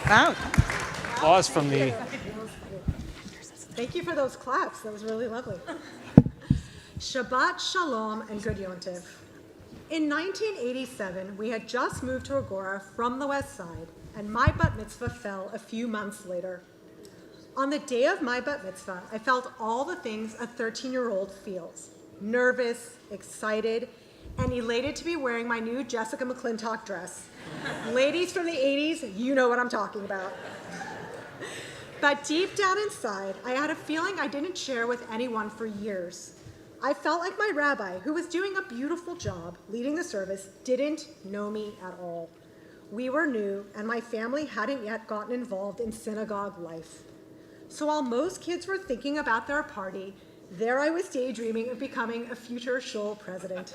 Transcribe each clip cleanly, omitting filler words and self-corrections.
Wow. Applause from the... Thank you for those claps. That was really lovely. Shabbat Shalom and Good Yontiv. In 1987, we had just moved to Agora from the West Side, and my bat mitzvah fell a few months later. On the day of my bat mitzvah, I felt all the things a 13-year-old feels. Nervous, excited, and elated to be wearing my new Jessica McClintock dress. Ladies from the 80s, you know what I'm talking about. But deep down inside, I had a feeling I didn't share with anyone for years. I felt like my rabbi, who was doing a beautiful job leading the service, didn't know me at all. We were new, and my family hadn't yet gotten involved in synagogue life. So while most kids were thinking about their party, there I was daydreaming of becoming a future shul president.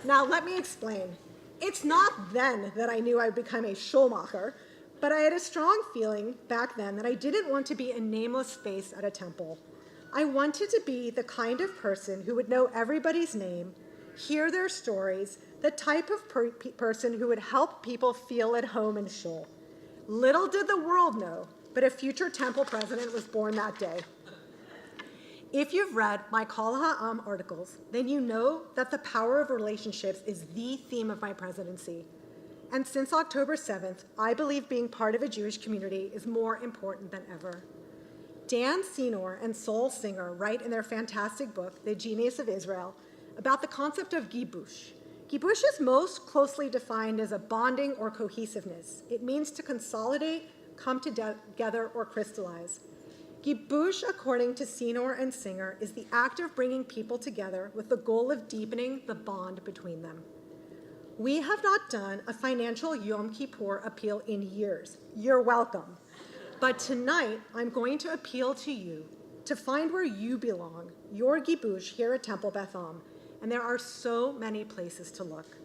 Now, let me explain. It's not then that I knew I would become a shulmacher, but I had a strong feeling back then that I didn't want to be a nameless face at a temple. I wanted to be the kind of person who would know everybody's name, hear their stories, the type of person who would help people feel at home in shul. Little did the world know, but a future temple president was born that day. If you've read my Kol Ha'am articles, then you know that the power of relationships is the theme of my presidency. And since October 7th, I believe being part of a Jewish community is more important than ever. Dan Senor and Sol Singer write in their fantastic book, The Genius of Israel, about the concept of gibush. Gibush is most closely defined as a bonding or cohesiveness. It means to consolidate, come together, or crystallize. Gibush, according to Senor and Singer, is the act of bringing people together with the goal of deepening the bond between them. We have not done a financial Yom Kippur appeal in years. You're welcome. But tonight, I'm going to appeal to you to find where you belong, your gibush here at Temple Beth Am, and there are so many places to look.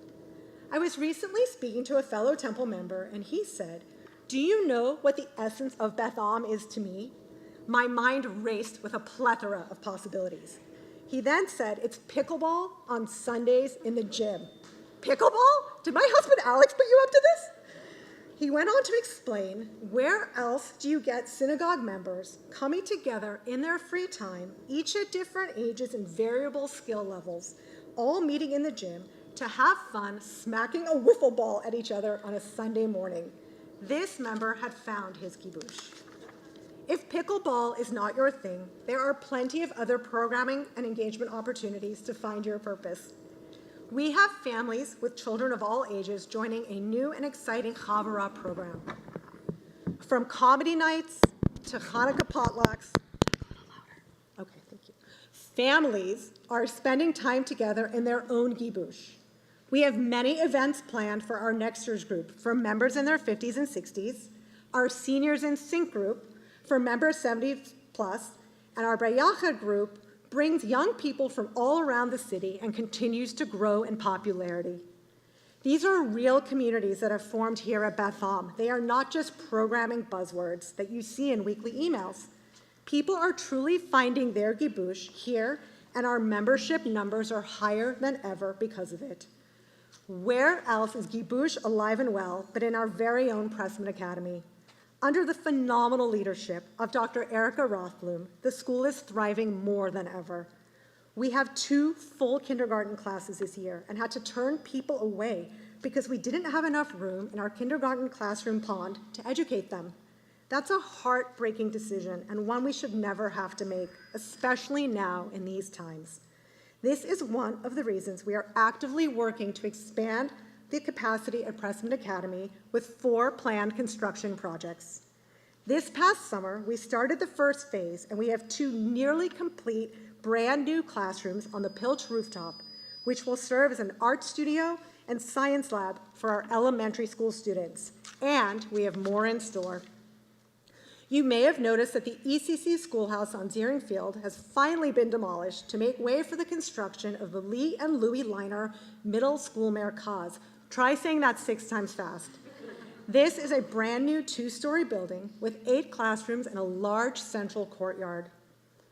I was recently speaking to a fellow temple member, and he said, "Do you know what the essence of Beth Am is to me?" My mind raced with a plethora of possibilities. He then said, "It's pickleball on Sundays in the gym." Pickleball? Did my husband Alex put you up to this? He went on to explain, where else do you get synagogue members coming together in their free time, each at different ages and variable skill levels, all meeting in the gym to have fun smacking a wiffle ball at each other on a Sunday morning? This member had found his kibush. If pickleball is not your thing, there are plenty of other programming and engagement opportunities to find your purpose. We have families with children of all ages joining a new and exciting Chavurah program. From comedy nights to Hanukkah potlucks. Okay, thank you. Families are spending time together in their own gibush. We have many events planned for our next year's group, from members in their 50s and 60s, our seniors in sync group, for members 70 plus, and our Bayachad group brings young people from all around the city and continues to grow in popularity. These are real communities that have formed here at Beth Am. They are not just programming buzzwords that you see in weekly emails. People are truly finding their gibush here, and our membership numbers are higher than ever because of it. Where else is gibush alive and well but in our very own Pressman Academy? Under the phenomenal leadership of Dr. Erica Rothblum, the school is thriving more than ever. We have 2 full kindergarten classes this year and had to turn people away because we didn't have enough room in our kindergarten classroom pond to educate them. That's a heartbreaking decision and one we should never have to make, especially now in these times. This is one of the reasons we are actively working to expand the capacity at Pressman Academy with 4 planned construction projects. This past summer, we started the first phase, and we have 2 nearly complete brand new classrooms on the Pilch rooftop, which will serve as an art studio and science lab for our elementary school students. And we have more in store. You may have noticed that the ECC schoolhouse on Ziering Field has finally been demolished to make way for the construction of the Lee and Louis Liner Middle School Merkaz. Try saying that 6 times fast. This is a brand new 2-story building with 8 classrooms and a large central courtyard,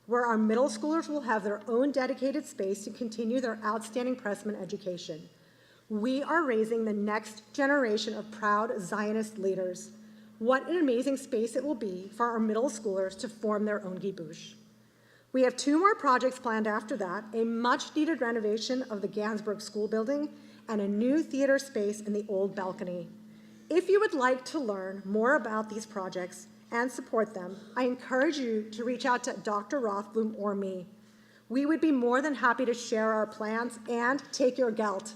where our middle schoolers will have their own dedicated space to continue their outstanding Pressman education. We are raising the next generation of proud Zionist leaders. What an amazing space it will be for our middle schoolers to form their own kibush. We have 2 more projects planned after that, a much-needed renovation of the Gansburg School building and a new theater space in the old balcony. If you would like to learn more about these projects and support them, I encourage you to reach out to Dr. Rothblum or me. We would be more than happy to share our plans and take your gelt.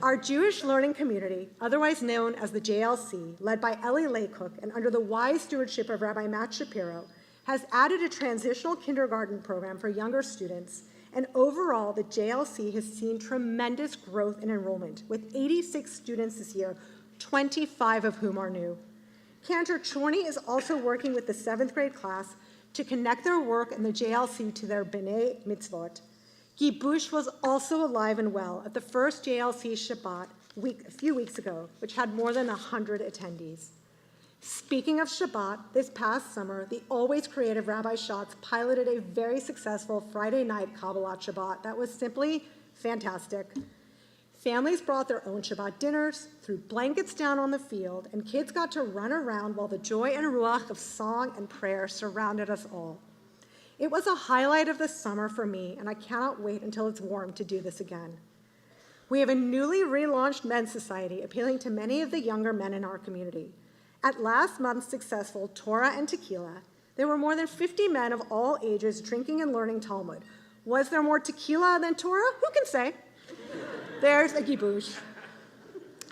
Our Jewish learning community, otherwise known as the JLC, led by Ellie Laycook and under the wise stewardship of Rabbi Matt Shapiro, has added a transitional kindergarten program for younger students, and overall, the JLC has seen tremendous growth in enrollment, with 86 students this year, 25 of whom are new. Cantor Chorney is also working with the 7th grade class to connect their work in the JLC to their B'nai Mitzvot. Kibush was also alive and well at the first JLC Shabbat a few weeks ago, which had more than 100 attendees. Speaking of Shabbat, this past summer, the always creative Rabbi Schatz piloted a very successful Friday night Kabbalat Shabbat that was simply fantastic. Families brought their own Shabbat dinners, threw blankets down on the field, and kids got to run around while the joy and ruach of song and prayer surrounded us all. It was a highlight of the summer for me, and I cannot wait until it's warm to do this again. We have a newly relaunched men's society appealing to many of the younger men in our community. At last month's successful Torah and Tequila, there were more than 50 men of all ages drinking and learning Talmud. Was there more tequila than Torah? Who can say? There's a kibush.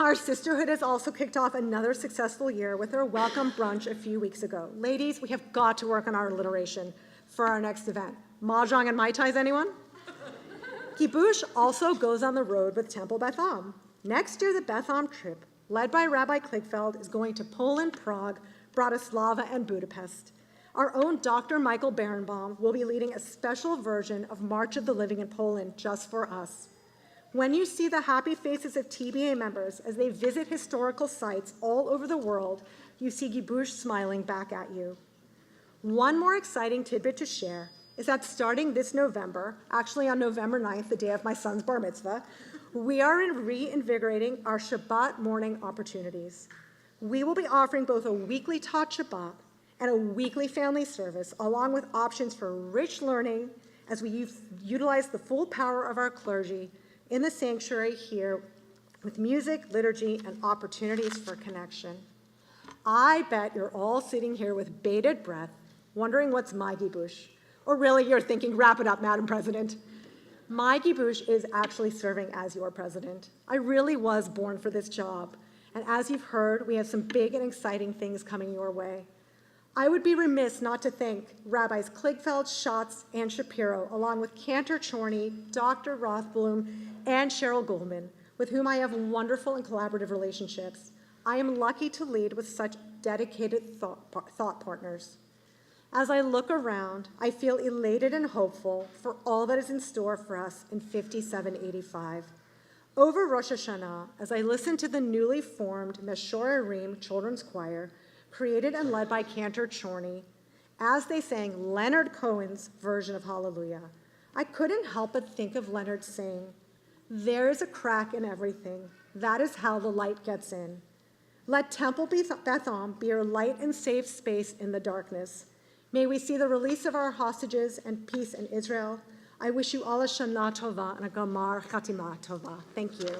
Our sisterhood has also kicked off another successful year with our welcome brunch a few weeks ago. Ladies, we have got to work on our alliteration for our next event. Mahjong and Mai Tais, anyone? Kibush also goes on the road with Temple Beth Am. Next year, the Beth Am trip, led by Rabbi Kligfeld, is going to Poland, Prague, Bratislava, and Budapest. Our own Dr. Michael Berenbaum will be leading a special version of March of the Living in Poland just for us. When you see the happy faces of TBA members as they visit historical sites all over the world, you see Kibush smiling back at you. One more exciting tidbit to share is that starting this November, actually on November 9th, the day of my son's bar mitzvah, we are reinvigorating our Shabbat morning opportunities. We will be offering both a weekly taught Shabbat and a weekly family service, along with options for rich learning as we utilize the full power of our clergy in the sanctuary here with music, liturgy, and opportunities for connection. I bet you're all sitting here with bated breath, wondering what's my kibush. Or really, you're thinking, wrap it up, Madam President. My kibush is actually serving as your president. I really was born for this job. And as you've heard, we have some big and exciting things coming your way. I would be remiss not to thank Rabbis Kligfeld, Schatz, and Shapiro, along with Cantor Chorney, Dr. Rothblum, and Cheryl Goldman, with whom I have wonderful and collaborative relationships. I am lucky to lead with such dedicated thought partners. As I look around, I feel elated and hopeful for all that is in store for us in 5785. Over Rosh Hashanah, as I listen to the newly formed Meshorerim Children's Choir, created and led by Cantor Chorney, as they sang Leonard Cohen's version of Hallelujah, I couldn't help but think of Leonard saying, "There is a crack in everything. That is how the light gets in. Let Temple Beth Am be your light and safe space in the darkness. May we see the release of our hostages and peace in Israel. I wish you all a Shana Tova and a Gamar Chatima Tova." Thank you.